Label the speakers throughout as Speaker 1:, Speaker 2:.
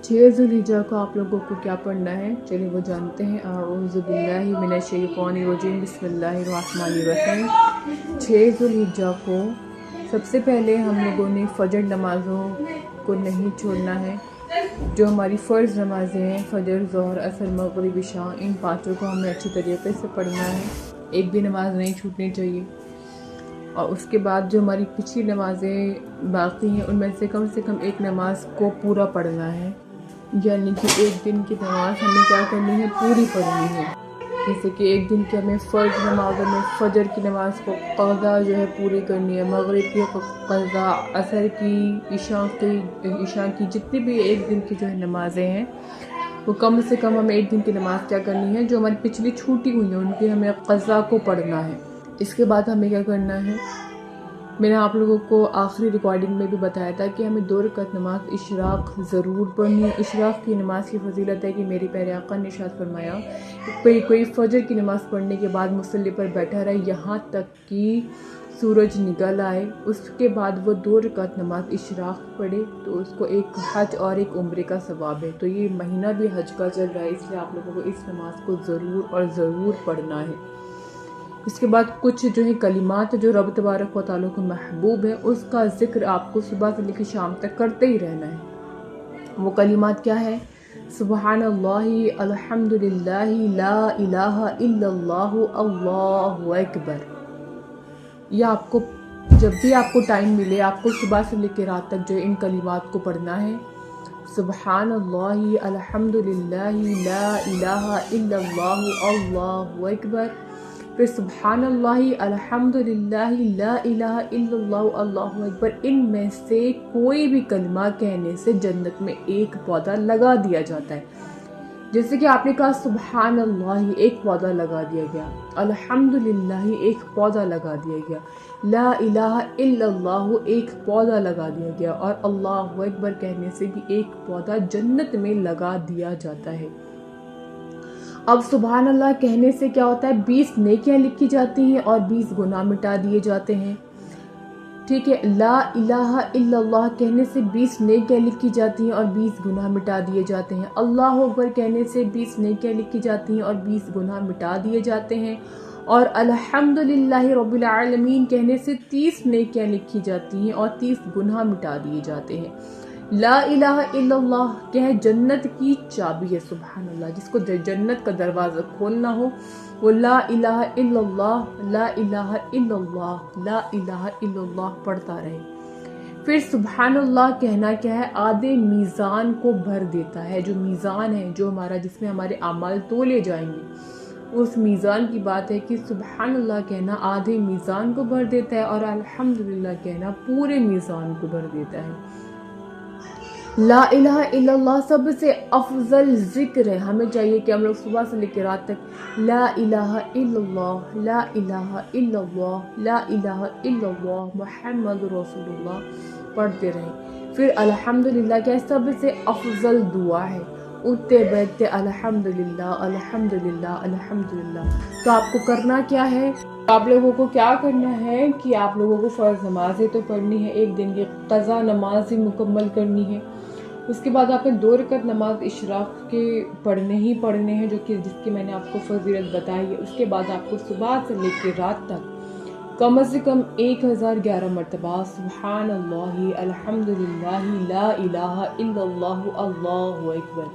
Speaker 1: 6 ذوالحجہ کو آپ لوگوں کو کیا پڑھنا ہے، چلیے وہ جانتے ہیں۔ اعوذ باللہ من الشیطان الرجیم، بسم اللہ الرحمن الرحیم۔ 6 ذوالحجہ کو سب سے پہلے ہم لوگوں نے فجر نمازوں کو نہیں چھوڑنا ہے۔ جو ہماری فرض نمازیں ہیں، فجر، ظہر، عصر، مغرب، عشاء، ان 5 کو ہمیں اچھی طریقے سے پڑھنا ہے، ایک بھی نماز نہیں چھوٹنی چاہیے۔ اور اس کے بعد جو ہماری پچھلی نمازیں باقی ہیں ان میں سے کم ایک نماز کو پورا پڑھنا ہے، یعنی کہ ایک دن کی نماز ہمیں کیا کرنی ہے، پوری پڑھنی ہے۔ جیسے کہ ایک دن کی ہمیں فرض نمازوں میں فجر کی نماز کو قضا جو ہے پوری کرنی ہے، مغرب کی قضا، عصر کی، عشاء کی، جتنی بھی ایک دن کی جو ہے نمازیں ہیں وہ کم سے کم ہمیں ایک دن کی نماز کیا کرنی ہے، جو ہماری پچھلی چھوٹی ہوئی ہیں ان کی ہمیں قضا کو پڑھنا ہے۔ اس کے بعد ہمیں کیا کرنا ہے، میں نے آپ لوگوں کو آخری ریکارڈنگ میں بھی بتایا تھا کہ ہمیں 2 رکعت نماز اشراق ضرور پڑھنی ہے۔ اشراق کی نماز کی فضیلت ہے کہ میرے پیارے آقا نے ارشاد فرمایا کوئی فجر کی نماز پڑھنے کے بعد مصلی پر بیٹھا رہے یہاں تک کہ سورج نکل آئے، اس کے بعد وہ 2 رکعت نماز اشراق پڑھے تو اس کو ایک حج اور ایک عمرے کا ثواب ہے۔ تو یہ مہینہ بھی حج کا چل رہا ہے، اس لیے آپ لوگوں کو اس نماز کو ضرور پڑھنا ہے۔ اس کے بعد کچھ جو ہے کلمات جو رب تبارک و تعالیٰ کو محبوب ہے، اس کا ذکر آپ کو صبح سے لے کے شام تک کرتے ہی رہنا ہے۔ وہ کلمات کیا ہے؟ سبحان اللہ، الحمدللہ، لا الہ الا اللہ، اللہ اکبر۔ یہ آپ کو جب بھی آپ کو ٹائم ملے، آپ کو صبح سے لے کے رات تک جو ان کلمات کو پڑھنا ہے۔ سبحان اللہ، الحمدللہ، لا الہ الا اللہ، اللہ اکبر۔ پھر سبحان اللہ، الحمدللہ، لا الہ الا اللہ، اللہ اکبر۔ ان میں سے کوئی بھی کلمہ کہنے سے جنت میں ایک پودا لگا دیا جاتا ہے۔ جیسے کہ آپ نے کہا سبحان اللہ، ایک پودا لگا دیا گیا، الحمدللہ ایک پودا لگا دیا گیا، لا الہ الا اللہ ایک پودا لگا دیا گیا، اور اللہ اکبر کہنے سے بھی ایک پودا جنت میں لگا دیا جاتا ہے۔ اب سبحان اللہ کہنے سے کیا ہوتا ہے، 20 نیکیاں لکھی جاتی ہیں اور 20 گناہ مٹا دیے جاتے ہیں۔ ٹھیک ہے، لا الہ الا اللہ کہنے سے 20 نیکیاں لکھی جاتی ہیں اور 20 گناہ مٹا دیے جاتے ہیں۔ اللہ اکبر کہنے سے 20 نیکیاں لکھی جاتی ہیں اور 20 گناہ مٹا دیے جاتے ہیں۔ اور الحمدللہ رب العالمین کہنے سے 30 نیکیاں لکھی جاتی ہیں اور 30 گناہ مٹا دیے جاتے ہیں۔ لا الہ الا اللہ کیا ہے، جنت کی چابی ہے، سبحان اللہ۔ جس کو جنت کا دروازہ کھولنا ہو وہ لا الہ الا اللہ، لا الہ الا اللہ، لا الہ الا اللہ پڑھتا رہے۔ پھر سبحان اللہ کہنا کیا ہے، آدھے میزان کو بھر دیتا ہے۔ جو میزان ہے، جو ہمارا جس میں ہمارے اعمال تولے جائیں گے، اس میزان کی بات ہے کہ سبحان اللہ کہنا آدھے میزان کو بھر دیتا ہے، اور الحمدللہ کہنا پورے میزان کو بھر دیتا ہے۔ لا الہ الا اللہ سب سے افضل ذکر ہے۔ ہمیں چاہیے کہ ہم لوگ صبح سے لے کے رات تک لا الہ الا اللہ، لا الہ الا اللہ، لا الہ الا اللہ، محمد رسول اللہ پڑھتے رہیں۔ پھر الحمدللہ کیا سب سے افضل دعا ہے، اٹھتے بیٹھتے الحمدللہ، الحمدللہ، الحمدللہ۔ تو آپ کو کرنا کیا ہے، آپ لوگوں کو کیا کرنا ہے کہ آپ لوگوں کو فرض نمازیں تو پڑھنی ہے، ایک دن کی قضا نماز ہی مکمل کرنی ہے۔ اس کے بعد آپ نے 2 رکعت نماز اشراق کے پڑھنے ہیں، جو کہ جس کی میں نے آپ کو فضیلت بتائی ہے۔ اس کے بعد آپ کو صبح سے لے کے رات تک کم از کم 1011 مرتبہ سبحان اللہ، الحمدللہ، لا الہ الا اللہ، اللہ اکبر،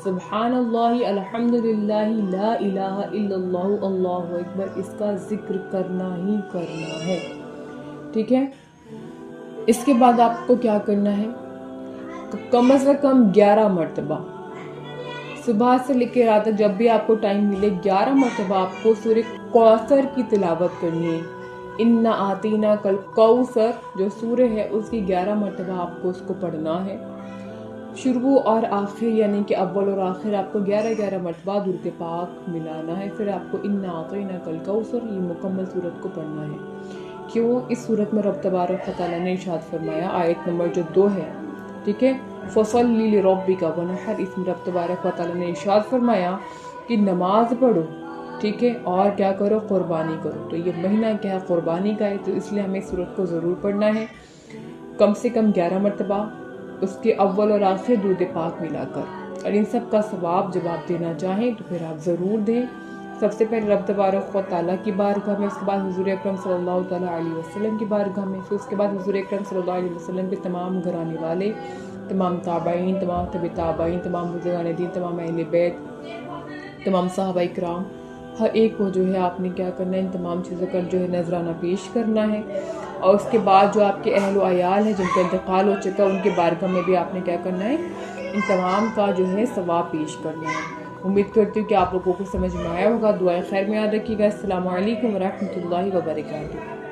Speaker 1: سبحان اللہ، الحمدللہ، لا الہ الا اللہ، اللہ اکبر، اس کا ذکر کرنا ہی کرنا ہے۔ ٹھیک ہے، اس کے بعد آپ کو کیا کرنا ہے، کم از کم 11 مرتبہ صبح سے لے کے رات تک جب بھی آپ کو ٹائم ملے 11 مرتبہ آپ کو سورہ کوثر کی تلاوت کرنی ہے۔ انا آتینا کل کوثر جو سورہ ہے اس کی 11 مرتبہ آپ کو اس کو پڑھنا ہے۔ شروع اور آخر یعنی کہ اول اور آخر آپ کو 11 مرتبہ درود پاک ملانا ہے۔ پھر آپ کو انا آتینا کل کوثر یہ مکمل سورت کو پڑھنا ہے۔ کیوں؟ اس سورت میں رب تبارک و تعالیٰ نے ارشاد فرمایا، آیت نمبر جو 2 ہے، ٹھیک ہے، فَصَلِّ لِرَبِّكَ وَانْحَرْ، اس میں رب تبارک و تعالیٰ نے ارشاد فرمایا کہ نماز پڑھو، ٹھیک ہے، اور کیا کرو، قربانی کرو۔ تو یہ مہینہ کیا ہے، قربانی کا ہے، تو اس لیے ہمیں اس سورت کو ضرور پڑھنا ہے کم سے کم 11 مرتبہ۔ اس کے اول اور آخر دودھ پاک ملا کر، اور ان سب کا ثواب جب آپ دینا چاہیں تو پھر آپ ضرور دیں۔ سب سے پہلے رب تبارک و تعالیٰ کی بارگاہ میں، اس کے بعد حضور اکرم صلی اللہ تعالیٰ علیہ وسلم کی بارگاہ میں، پھر اس کے بعد حضور اکرم صلی اللہ علیہ وسلم کے تمام گھرانے والے، تمام تابعین، تمام تبع تابعین، تمام بزرگان دین، تمام اہل بیت، تمام صحابہ اکرام، ہر ایک کو جو ہے آپ نے کیا کرنا ہے، ان تمام چیزوں کا جو ہے نذرانہ پیش کرنا ہے۔ اور اس کے بعد جو آپ کے اہل و عیال ہیں جن کا انتقال ہو چکا، ان کے بارگاہ میں بھی آپ نے کیا کرنا ہے، ان تمام کا جو ہے ثواب پیش کرنا ہے۔ امید کرتی ہوں کہ آپ لوگوں کو سمجھ میں آیا ہوگا۔ دعائیں خیر میں یاد رکھیے گا۔ السلام علیکم ورحمۃ اللہ وبرکاتہ۔